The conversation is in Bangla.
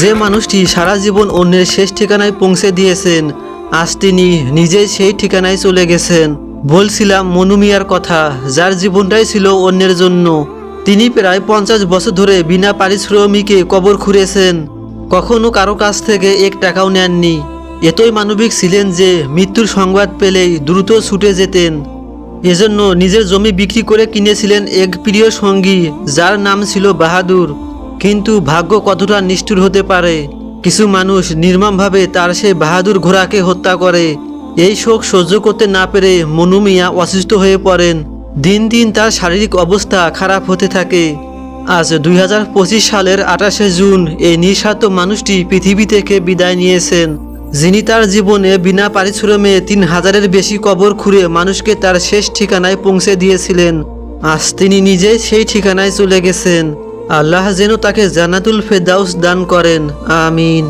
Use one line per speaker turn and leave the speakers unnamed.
যে মানুষটি সারা জীবন অন্যের শেষ ঠিকানায় পৌঁছে দিয়েছেন, আজ তিনি নিজেই সেই ঠিকানায় চলে গেছেন। বলছিলাম মনু মিয়ার কথা, যার জীবনটাই ছিল অন্যের জন্য। তিনি প্রায় 50 বছর ধরে বিনা পারিশ্রমিকে কবর খুঁড়েছেন, কখনো কারো কাছ থেকে 1 টাকাও নেননি। এতই মানবিক ছিলেন যে মৃত্যুর সংবাদ পেলেই দ্রুত ছুটে যেতেন। এজন্য নিজের জমি বিক্রি করে কিনেছিলেন এক প্রিয় সঙ্গী, যার নাম ছিল বাহাদুর। কিন্তু ভাগ্য কতটা নিষ্ঠুর হতে পারে, কিছু মানুষ নির্মমভাবে তার সেই বাহাদুর ঘোড়াকে হত্যা করে। এই শোক সহ্য করতে না পেরে মনু মিয়া অসুস্থ হয়ে পড়েন। দিন দিন তার শারীরিক অবস্থা খারাপ হতে থাকে। আজ 2025 সালের 28শে জুন এই নিঃস্বার্থ মানুষটি পৃথিবী থেকে বিদায় নিয়েছেন, যিনি তার জীবনে বিনা পারিশ্রমে 3000-এর বেশি কবর খুঁড়ে মানুষকে তার শেষ ঠিকানায় পৌঁছে দিয়েছিলেন। আজ তিনি নিজেই সেই ঠিকানায় চলে গেছেন। আল্লাহ যেন তাকে জান্নাতুল ফেরদাউস দান করেন, আমিন।